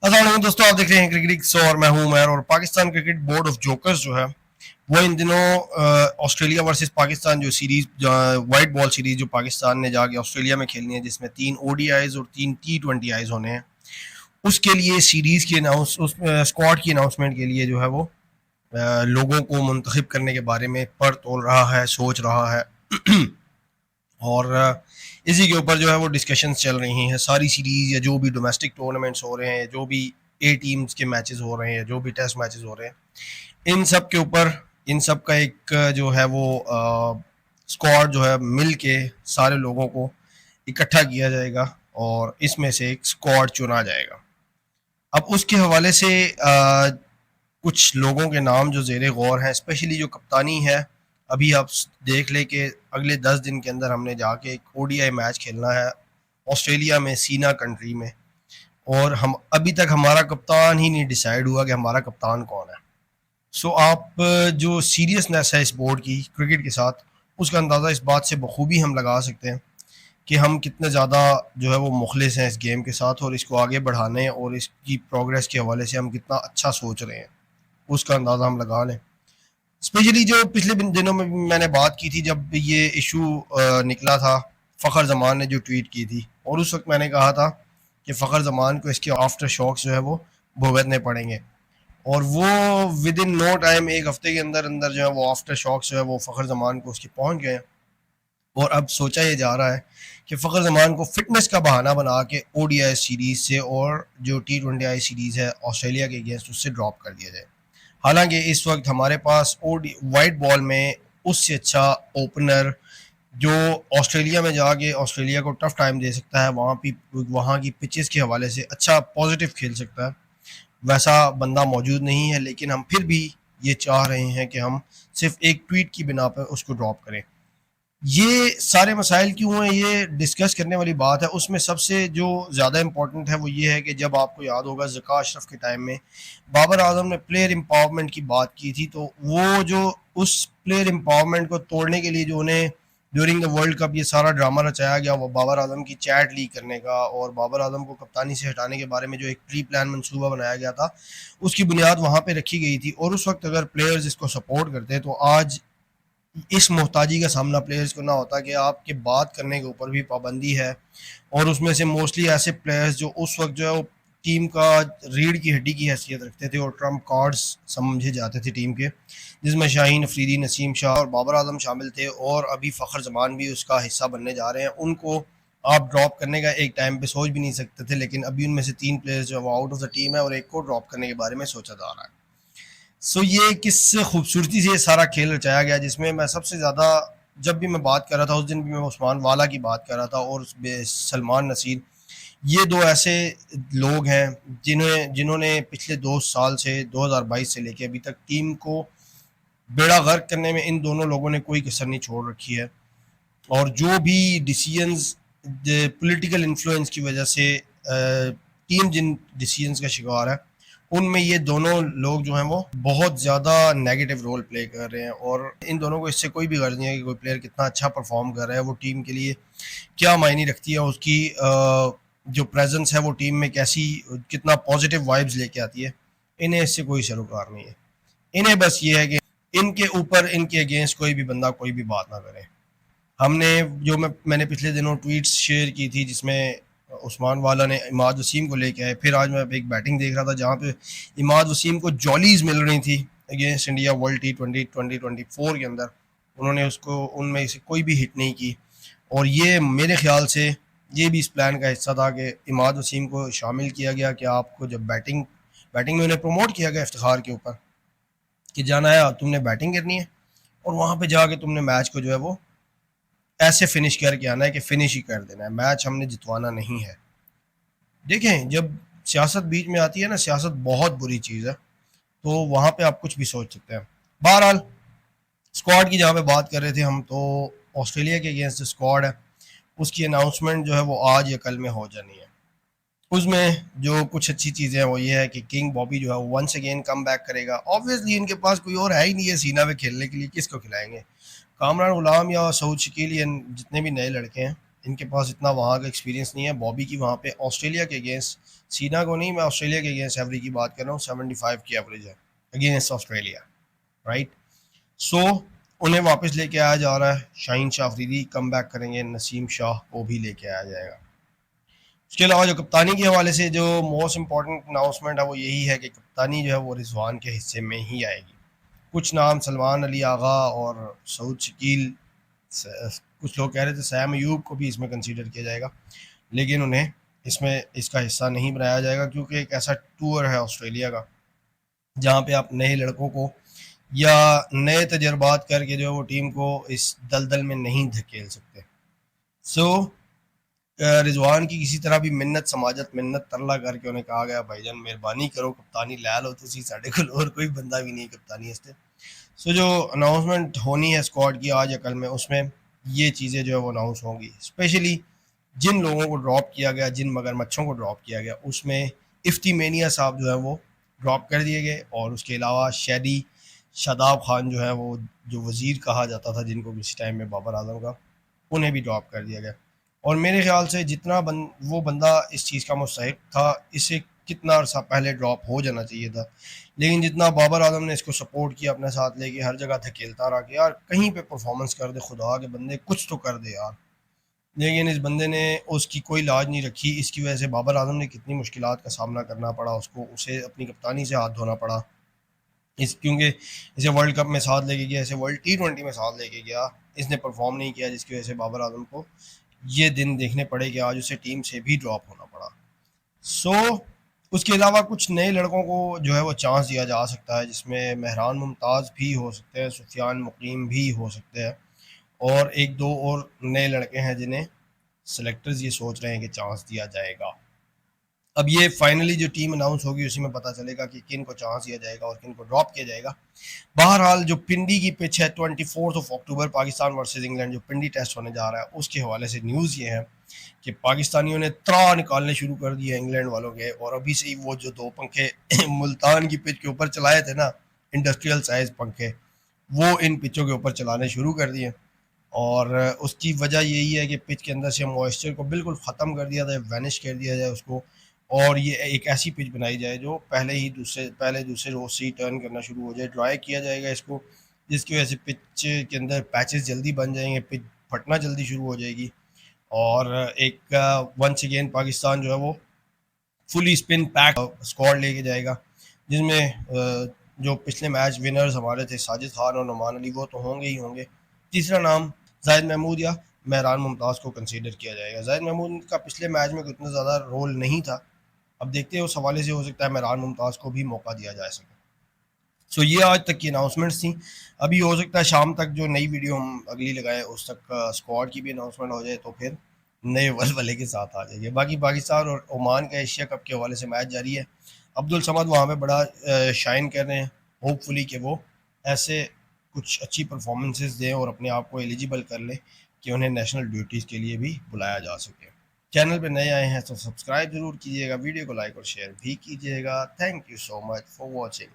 अस्सलाम वालेकुम दोस्तों, आप देख रहे हैं क्रिकेट और मैं हूं उमर। और Pakistan cricket board of jokers जो है वो इन दिनों ऑस्ट्रेलिया वर्सेस पाकिस्तान जो सीरीज वाइट बॉल सीरीज जो पाकिस्तान ने जाके ऑस्ट्रेलिया में खेलनी है, जिसमें 3 ODIs और 3 T20Is होने हैं, उसके लिए सीरीज की अनाउंस उस स्क्वाड की अनाउंसमेंट के लिए जो है वो लोगों को मुंतखब करने के बारे में पर तोल रहा है, सोच रहा है। और इसी के ऊपर जो है वो डिस्कशंस चल रही हैं। सारी सीरीज़ या जो भी डोमेस्टिक टूर्नामेंट्स हो रहे हैं, जो भी ए टीम्स के मैचेस हो रहे हैं, जो भी टेस्ट मैचेस हो रहे हैं, इन सब के ऊपर इन सब का एक जो है वो स्क्वाड जो है मिल के सारे लोगों को इकट्ठा किया जाएगा और इसमें से एक स्क्वाड चुना जाएगा। अब उसके हवाले से कुछ लोगों के नाम जो ज़ेरे गौर हैं, स्पेशली जो कप्तानी है। अभी आप देख लें कि अगले 10 दिन के अंदर हमने जाके एक ODI मैच खेलना है ऑस्ट्रेलिया में, सीना कंट्री में, और हम अभी तक हमारा कप्तान ही नहीं डिसाइड हुआ कि हमारा कप्तान कौन है। सो आप जो सीरियसनेस है इस बोर्ड की क्रिकेट के साथ, उसका अंदाज़ा इस बात से बखूबी हम लगा सकते हैं कि हम कितने ज़्यादा जो है वो मुखलिस हैं इस गेम के साथ, और इसको आगे बढ़ाने और इसकी प्रोग्रेस के हवाले से हम कितना अच्छा सोच रहे हैं, उसका अंदाज़ा हम लगा लें। स्पेशली जो पिछले दिनों में मैंने बात की थी, जब ये इशू निकला था, फ़खर जमान ने जो ट्वीट की थी, और उस वक्त मैंने कहा था कि फ़खर जमान को इसके आफ्टर शॉक्स जो है वो भुगतने पड़ेंगे, और वो विद इन नो टाइम, एक हफ्ते के अंदर अंदर जो है वो आफ्टर शॉक्स जो है वो फ़खर जमान को उसके पहुंच गए। और अब सोचा ये जा रहा है कि फ़खर जमान को फिटनेस का बहाना बना के ODI सीरीज़ से और जो T20I सीरीज़ है ऑस्ट्रेलिया के अगेंस्ट, उससे ड्रॉप कर दिया जाए। हालांकि इस वक्त हमारे पास वाइट बॉल में उससे अच्छा ओपनर जो ऑस्ट्रेलिया में जाके ऑस्ट्रेलिया को टफ टाइम दे सकता है, वहाँ की पिचेस के हवाले से अच्छा पॉजिटिव खेल सकता है, वैसा बंदा मौजूद नहीं है। लेकिन हम फिर भी ये चाह रहे हैं कि हम सिर्फ एक ट्वीट की बिना पर उसको ड्रॉप करें। ये सारे मसाइल क्यों हैं, ये डिस्कस करने वाली बात है। उसमें सबसे जो ज़्यादा इम्पोर्टेंट है वो ये है कि जब आपको याद होगा ज़का अशरफ के टाइम में बाबर आजम ने प्लेयर एम्पावरमेंट की बात की थी, तो वो जो उस प्लेयर एम्पावरमेंट को तोड़ने के लिए जो उन्हें ड्यूरिंग द वर्ल्ड कप ये सारा ड्रामा रचाया गया, वो बाबर आजम की चैट लीक करने का और बाबर आजम को कप्तानी से हटाने के बारे में जो एक प्री प्लान मनसूबा बनाया गया था, उसकी बुनियाद वहाँ पर रखी गई थी। और उस वक्त अगर प्लेयर्स इसको सपोर्ट करते तो आज इस मोहताजी का सामना प्लेयर्स को ना होता कि आपके बात करने के ऊपर भी पाबंदी है। और उसमें से मोस्टली ऐसे प्लेयर्स जो उस वक्त जो है वो टीम का रीढ़ की हड्डी की हैसियत रखते थे और ट्रम्प कार्ड्स समझे जाते थे टीम के, जिसमें शाहीन अफरीदी, नसीम शाह और बाबर आजम शामिल थे, और अभी फ़खर जमान भी उसका हिस्सा बनने जा रहे हैं। उनको आप ड्रॉप करने का एक टाइम पे सोच भी नहीं सकते थे, लेकिन अभी उनमें से 3 प्लेयर्स जो है वो आउट ऑफ द टीम है और एक को ड्रॉप करने के बारे में सोचा जा रहा है। सो ये किस खूबसूरती से ये सारा खेल रचाया गया, जिसमें मैं सबसे ज़्यादा, जब भी मैं बात कर रहा था उस दिन भी मैं उस्मान वाला की बात कर रहा था और सलमान नसीर, ये दो ऐसे लोग हैं जिन्होंने पिछले 2 साल से 2022 से लेके अभी तक टीम को बेड़ा गर्क करने में इन दोनों लोगों ने कोई कसर नहीं छोड़ रखी है। और जो भी डिसीजंस पॉलिटिकल इन्फ्लुएंस की वजह से टीम जिन डिसीजंस का शिकार है, उनमें ये दोनों लोग जो हैं वो बहुत ज़्यादा नेगेटिव रोल प्ले कर रहे हैं। और इन दोनों को इससे कोई भी गर्ज नहीं है कि कोई प्लेयर कितना अच्छा परफॉर्म कर रहा है, वो टीम के लिए क्या मायने रखती है, उसकी जो प्रेजेंस है वो टीम में कैसी, कितना पॉजिटिव वाइब्स लेके आती है। इन्हें इससे कोई सरोकार नहीं है। इन्हें बस ये है कि इनके ऊपर, इनके अगेंस्ट कोई भी बंदा कोई भी बात ना करे। हमने जो मैंने पिछले दिनों ट्वीट्स शेयर की थी, जिसमें उस्मान वाला ने इमाद वसीम को लेके आए, फिर आज मैं एक बैटिंग देख रहा था जहाँ पे इमाद वसीम को जॉलीज मिल रही थी अगेंस्ट इंडिया वर्ल्ड T20 2024 के अंदर, उन्होंने उसको उनमें से कोई भी हिट नहीं की। और ये मेरे ख्याल से ये भी इस प्लान का हिस्सा था कि इमाद वसीम को शामिल किया गया कि आपको जब बैटिंग में उन्हें प्रमोट किया गया इफ्तिखार के ऊपर कि जाना है तुमने बैटिंग करनी है और वहाँ पे जाके तुमने मैच को जो है वो ऐसे फिनिश करके आना है कि फिनिश ही कर देना है, मैच हमने जितवाना नहीं है। देखें, जब सियासत बीच में आती है ना, सियासत बहुत बुरी चीज़ है, तो वहाँ पे आप कुछ भी सोच सकते हैं। बहरहाल, स्क्वाड की जहाँ पे बात कर रहे थे हम, तो ऑस्ट्रेलिया के अगेंस्ट जो स्क्वाड है उसकी अनाउंसमेंट जो है वो आज या कल में हो जानी है। उसमें जो कुछ अच्छी चीज़ें हैं वो ये है कि किंग बॉबी जो है वो वंस अगेन कम बैक करेगा। ऑब्वियसली इनके पास कोई और है ही नहीं है सीना पे खेलने के लिए, किसको खिलाएंगे। कामरान गुलाम या सऊद शकील, या जितने भी नए लड़के हैं, इनके पास इतना वहाँ का एक्सपीरियंस नहीं है। बॉबी की वहाँ पे ऑस्ट्रेलिया के अगेंस्ट, सीना को नहीं, मैं ऑस्ट्रेलिया के अगेंस्ट एवरेज की बात कर रहा हूँ, 75 की एवरेज है अगेंस्ट ऑस्ट्रेलिया, राइट। सो उन्हें वापस लेके आया जा रहा है। शाहीन शाह अफरीदी कम बैक करेंगे, नसीम शाह को भी लेके आया जाएगा। उसके अलावा जो कप्तानी के हवाले से जो मोस्ट इंपॉर्टेंट अनाउंसमेंट है वो यही है कि कप्तानी जो है वो रिजवान के हिस्से में ही आएगी। कुछ नाम सलमान अली आगा और सऊद शकील, कुछ लोग कह रहे थे सैम अयूब को भी इसमें कंसीडर किया जाएगा, लेकिन उन्हें इसमें इसका हिस्सा नहीं बनाया जाएगा क्योंकि एक ऐसा टूर है ऑस्ट्रेलिया का जहाँ पे आप नए लड़कों को या नए तजर्बात करके जो है वो टीम को इस दलदल में नहीं धकेल सकते। सो रिजवान की किसी तरह भी मिन्नत समाजत मिन्नत तरला करके उन्हें कहा गया भाईजान मेहरबानी करो कप्तानी लै लो तुसी साढ़े कोल और कोई बंदा भी नहीं कप्तानी वास्ते। सो जो अनाउंसमेंट होनी है स्क्वाड की आज या कल में, उसमें ये चीज़ें जो है वो अनाउंस होंगी। स्पेशली जिन लोगों को ड्रॉप किया गया, जिन मगरमच्छों को ड्रॉप किया गया, उसमें इफ्ती मेनिया साहब जो है वो ड्रॉप कर दिए गए, और उसके अलावा शैदी शादाब खान जो है वो जो वज़ीर कहा जाता था जिनको किसी टाइम में बाबर आजम का, उन्हें भी ड्रॉप कर दिया गया। और मेरे ख्याल से जितना वो बंदा इस चीज़ का मुस्तहिक था, इसे कितना अर्सा पहले ड्रॉप हो जाना चाहिए था, लेकिन जितना बाबर आजम ने इसको सपोर्ट किया, अपने साथ लेके हर जगह धकेलता रहा कि यार कहीं पे परफॉर्मेंस कर दे, खुदा के बंदे कुछ तो कर दे यार, लेकिन इस बंदे ने उसकी कोई लाज नहीं रखी। इसकी वजह से बाबर आजम ने कितनी मुश्किलात का सामना करना पड़ा उसको, उसे अपनी कप्तानी से हाथ धोना पड़ा क्योंकि इसे वर्ल्ड कप में साथ लेके गया, इसे वर्ल्ड T20 में साथ लेके गया, इसने परफॉर्म नहीं किया, जिसकी वजह से बाबर आजम को ये दिन देखने पड़े कि आज उसे टीम से भी ड्रॉप होना पड़ा। सो उसके अलावा कुछ नए लड़कों को जो है वो चांस दिया जा सकता है, जिसमें मेहरान मुमताज़ भी हो सकते हैं, सुफियान मुकीम भी हो सकते हैं, और एक दो और नए लड़के हैं जिन्हें सेलेक्टर्स ये सोच रहे हैं कि चांस दिया जाएगा। अब ये फाइनली जो टीम अनाउंस होगी उसी में पता चलेगा कि किन को चांस दिया जाएगा और किन को ड्रॉप किया जाएगा। बहरहाल जो पिंडी की पिच है 24 अक्टूबर पाकिस्तान वर्सेस इंग्लैंड, जो पिंडी टेस्ट होने जा रहा है, उसके हवाले से न्यूज़ ये है कि पाकिस्तानियों ने त्रा निकालने शुरू कर दिए इंग्लैंड वालों के, और अभी से ही वो जो 2 पंखे मुल्तान की पिच के ऊपर चलाए थे ना, इंडस्ट्रियल साइज पंखे, वो इन पिचों के ऊपर चलाने शुरू कर दिए। और उसकी वजह यही है कि पिच के अंदर से मॉइस्चर को बिल्कुल ख़त्म कर दिया जाए, वैनिश कर दिया जाए उसको, और ये एक ऐसी पिच बनाई जाए जो पहले दूसरे रोज से ही टर्न करना शुरू हो जाए। ड्राई किया जाएगा इसको, जिसकी वजह से पिच के अंदर पैचेस जल्दी बन जाएंगे, पिच फटना जल्दी शुरू हो जाएगी, और एक वंस अगेन पाकिस्तान जो है वो फुली स्पिन पैक स्क्वाड लेके जाएगा, जिसमें जो पिछले मैच विनर्स हमारे थे साजिद खान और नुमान अली, वो तो होंगे ही होंगे। तीसरा नाम जाहिद महमूद या मेहरान मुमताज़ को कंसीडर किया जाएगा। जाहिद महमूद का पिछले मैच में उतना ज़्यादा रोल नहीं था, अब देखते हैं उस हवाले से हो सकता है मेहरान मुमताज़ को भी मौका दिया जा सके। सो ये आज तक की अनाउंसमेंट्स थी। अभी हो सकता है शाम तक जो नई वीडियो हम अगली लगाएं उस तक स्क्वाड की भी अनाउंसमेंट हो जाए, तो फिर नए वलवले के साथ आ जाएंगे। बाकी पाकिस्तान और ओमान का एशिया कप के हवाले से मैच जारी है। अब्दुल समद वहाँ पे बड़ा शाइन कर रहे हैं, होपफुली कि वो ऐसे कुछ अच्छी परफॉर्मेंसेस दें और अपने आप को एलिजिबल कर लें कि उन्हें नेशनल ड्यूटीज़ के लिए भी बुलाया जा सके। चैनल पे नए आए हैं तो सब्सक्राइब ज़रूर कीजिएगा, वीडियो को लाइक और शेयर भी कीजिएगा। Thank you so much for watching.